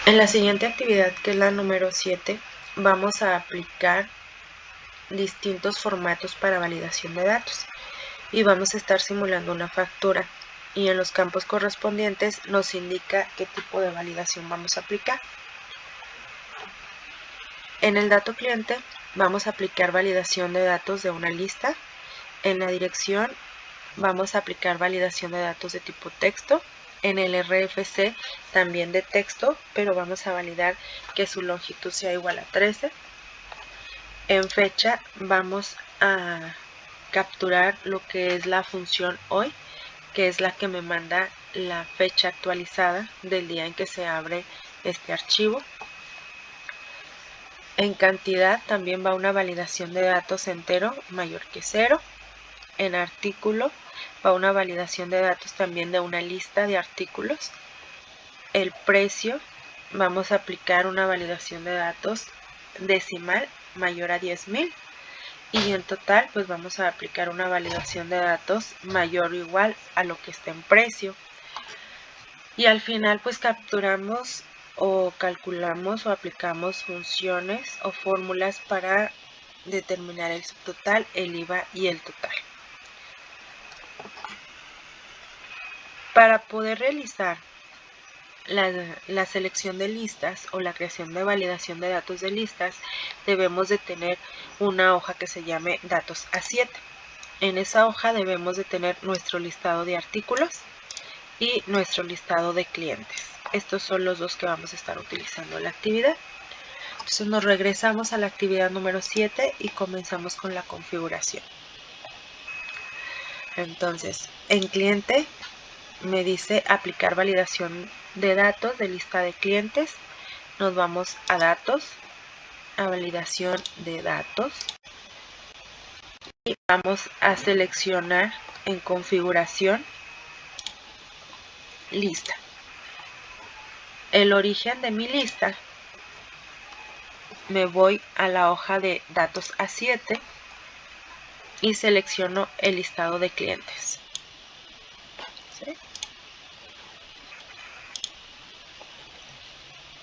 En la siguiente actividad, que es la número 7, vamos a aplicar distintos formatos para validación de datos y vamos a estar simulando una factura, y en los campos correspondientes nos indica qué tipo de validación vamos a aplicar. En el dato cliente vamos a aplicar validación de datos de una lista. En la dirección vamos a aplicar validación de datos de tipo texto. En el RFC también de texto, pero vamos a validar que su longitud sea igual a 13. En fecha vamos a capturar lo que es la función hoy, que es la que me manda la fecha actualizada del día en que se abre este archivo. En cantidad también va una validación de datos entero mayor que 0. En artículo va una validación de datos también de una lista de artículos. El precio, vamos a aplicar una validación de datos decimal mayor a 10,000. Y en total pues vamos a aplicar una validación de datos mayor o igual a lo que está en precio. Y al final pues capturamos o calculamos o aplicamos funciones o fórmulas para determinar el subtotal, el IVA y el total. Para poder realizar la selección de listas o la creación de validación de datos de listas, debemos de tener una hoja que se llame datos A7. En esa hoja debemos de tener nuestro listado de artículos y nuestro listado de clientes. Estos son los dos que vamos a estar utilizando en la actividad. Entonces nos regresamos a la actividad número 7 y comenzamos con la configuración. Entonces, en cliente me dice aplicar validación de datos de lista de clientes. Nos vamos a datos, a validación de datos y vamos a seleccionar en configuración lista. El origen de mi lista, me voy a la hoja de datos A7 y selecciono el listado de clientes. ¿Sí?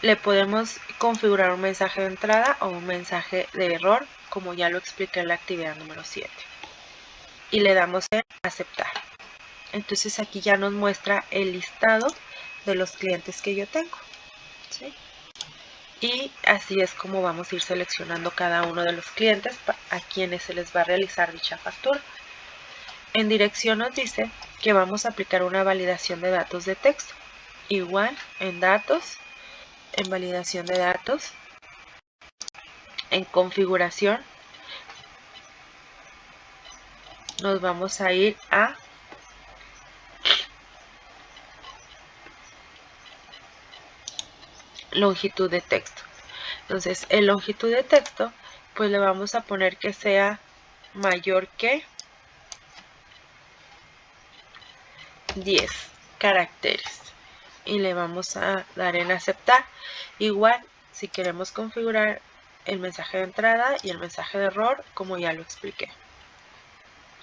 Le podemos configurar un mensaje de entrada o un mensaje de error, como ya lo expliqué en la actividad número 7. Y le damos en aceptar. Entonces aquí ya nos muestra el listado de los clientes que yo tengo. ¿Sí? Y así es como vamos a ir seleccionando cada uno de los clientes a quienes se les va a realizar dicha factura. En dirección nos dice que vamos a aplicar una validación de datos de texto. Igual en datos, en validación de datos, en configuración, nos vamos a ir a longitud de texto. Entonces, en longitud de texto, pues le vamos a poner que sea mayor que 10 caracteres. Y le vamos a dar en aceptar. Igual, si queremos configurar el mensaje de entrada y el mensaje de error, como ya lo expliqué.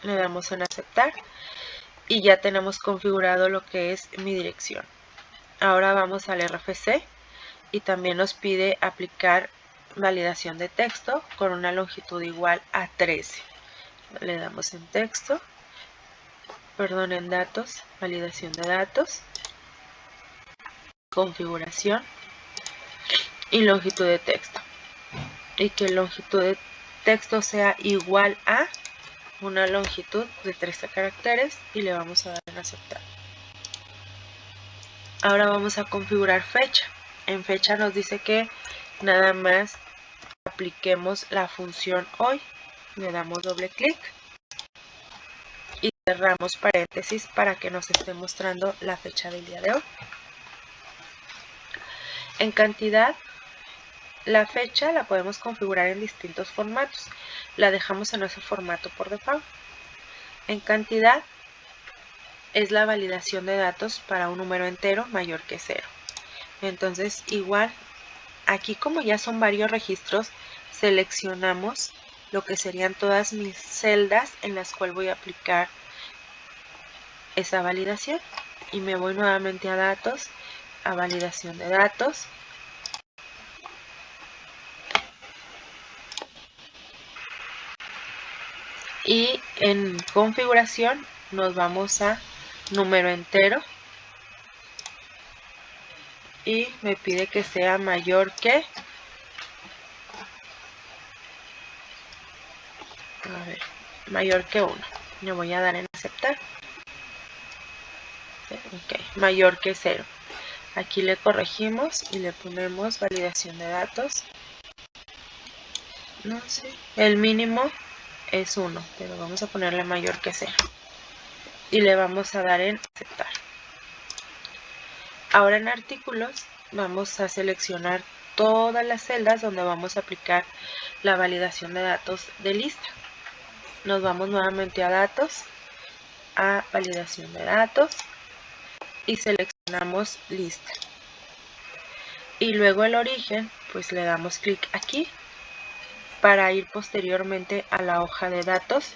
Le damos en aceptar y ya tenemos configurado lo que es mi dirección. Ahora vamos al RFC y también nos pide aplicar validación de texto con una longitud igual a 13. Le damos en texto, en datos, validación de datos, configuración y longitud de texto. Y que longitud de texto sea igual a una longitud de 13 caracteres y le vamos a dar en aceptar. Ahora vamos a configurar fecha. En fecha nos dice que nada más apliquemos la función hoy. Le damos doble clic y cerramos paréntesis para que nos esté mostrando la fecha del día de hoy. En cantidad, la fecha la podemos configurar en distintos formatos. La dejamos en ese formato por default. En cantidad es la validación de datos para un número entero mayor que 0. Entonces, igual, aquí como ya son varios registros, seleccionamos lo que serían todas mis celdas en las cuales voy a aplicar esa validación. Y me voy nuevamente a datos, a validación de datos, Y en configuración nos vamos a número entero y me pide que sea mayor que, mayor que 1. Le voy a dar en aceptar. Ok, mayor que 0. Aquí le corregimos y le ponemos validación de datos. No sé, el mínimo es 1, pero vamos a ponerle mayor que 0. Y le vamos a dar en aceptar. Ahora en artículos vamos a seleccionar todas las celdas donde vamos a aplicar la validación de datos de lista. Nos vamos nuevamente a datos, a validación de datos y seleccionamos lista. Y luego el origen, pues le damos clic aquí para ir posteriormente a la hoja de datos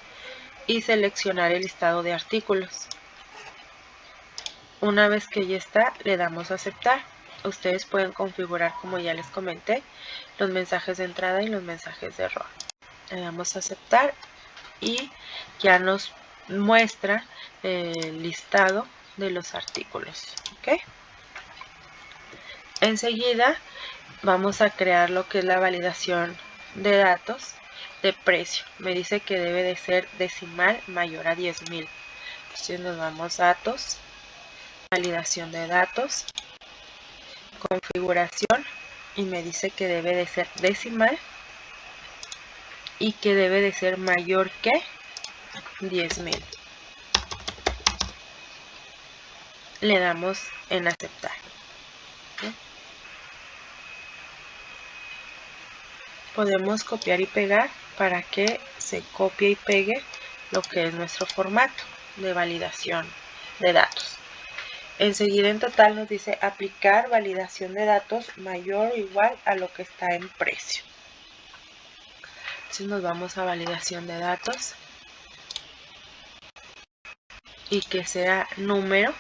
y seleccionar el listado de artículos. Una vez que ya está, le damos a aceptar. Ustedes pueden configurar, como ya les comenté, los mensajes de entrada y los mensajes de error. Le damos a aceptar y ya nos muestra el listado de los artículos. ¿Okay? Enseguida vamos a crear lo que es la validación de datos de precio. Me dice que debe de ser decimal mayor a 10,000. Entonces nos vamos a datos, validación de datos, configuración y me dice que debe de ser decimal y que debe de ser mayor que 10,000. Le damos en aceptar. ¿Sí? Podemos copiar y pegar para que se copie y pegue lo que es nuestro formato de validación de datos. Enseguida en total nos dice aplicar validación de datos mayor o igual a lo que está en precio. Entonces nos vamos a validación de datos y que sea número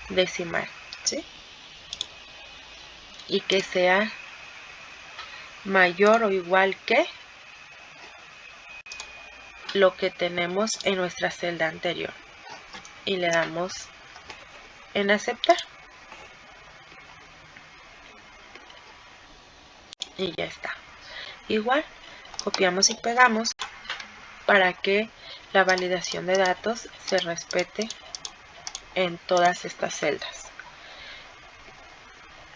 decimal, ¿sí? Y que sea mayor o igual que lo que tenemos en nuestra celda anterior. Y le damos en aceptar. Y ya está. Igual, copiamos y pegamos para que la validación de datos se respete en todas estas celdas.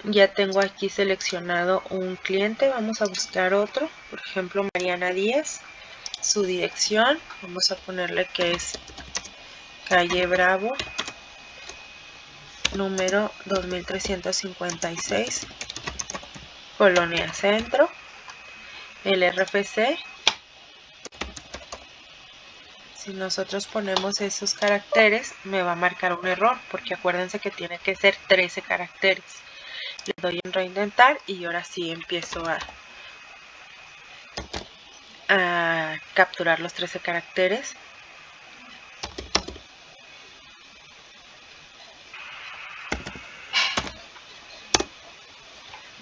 Ya tengo aquí seleccionado un cliente, vamos a buscar otro, por ejemplo Mariana Díaz, su dirección, vamos a ponerle que es calle Bravo, número 2356, Colonia Centro, el RFC. Si nosotros ponemos esos caracteres, me va a marcar un error, porque acuérdense que tiene que ser 13 caracteres. Le doy en reintentar y ahora sí empiezo a capturar los 13 caracteres.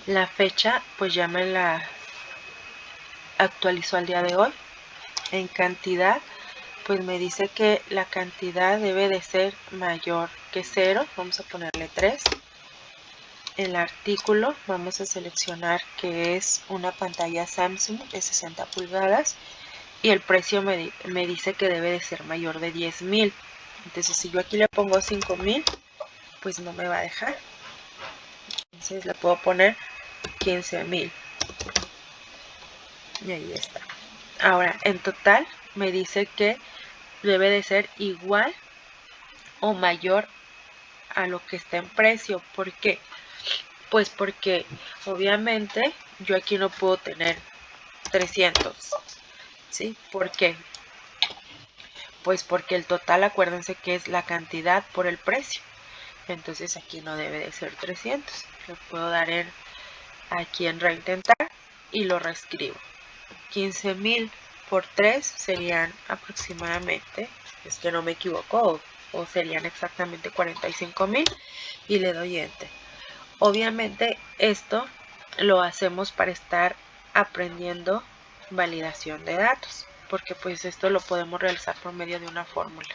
La fecha, pues ya me la actualizó al día de hoy. En cantidad, pues me dice que la cantidad debe de ser mayor que 0. Vamos a ponerle 3. El artículo, vamos a seleccionar que es una pantalla Samsung de 60 pulgadas. Y el precio me dice que debe de ser mayor de 10,000. Entonces si yo aquí le pongo 5,000, pues no me va a dejar. Entonces le puedo poner 15,000. Y ahí está. Ahora, en total me dice que debe de ser igual o mayor a lo que está en precio. ¿Por qué? Pues porque obviamente yo aquí no puedo tener 300. ¿Sí? ¿Por qué? Pues porque el total, acuérdense que es la cantidad por el precio. Entonces aquí no debe de ser 300. Le puedo dar aquí en reintentar y lo reescribo. 15,000 por 3 serían aproximadamente, es que no me equivoco, o serían exactamente 45,000 y le doy enter. Obviamente esto lo hacemos para estar aprendiendo validación de datos. porque pues esto lo podemos realizar por medio de una fórmula.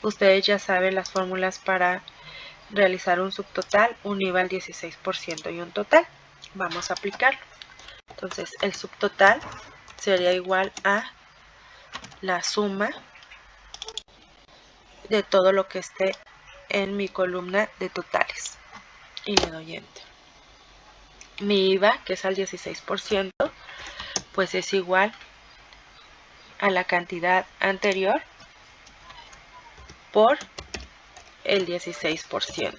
Ustedes ya saben las fórmulas para realizar un subtotal, un IVA al 16% y un total. Vamos a aplicarlo. Entonces el subtotal sería igual a la suma de todo lo que esté en mi columna de totales. Y le doy enter. Mi IVA, que es al 16%, pues es igual a la cantidad anterior por el 16%.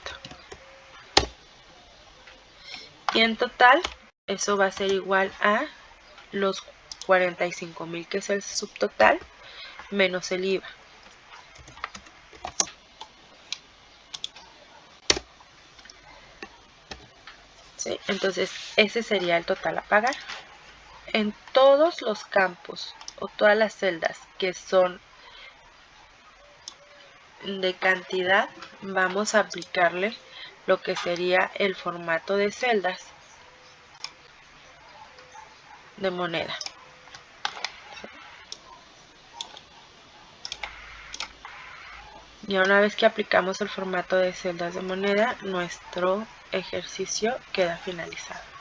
Y en total, eso va a ser igual a los 45,000, que es el subtotal, menos el IVA. ¿Sí? Entonces, ese sería el total a pagar. En todos los campos o todas las celdas que son de cantidad, vamos a aplicarle lo que sería el formato de celdas de moneda. Y una vez que aplicamos el formato de celdas de moneda, nuestro ejercicio queda finalizado.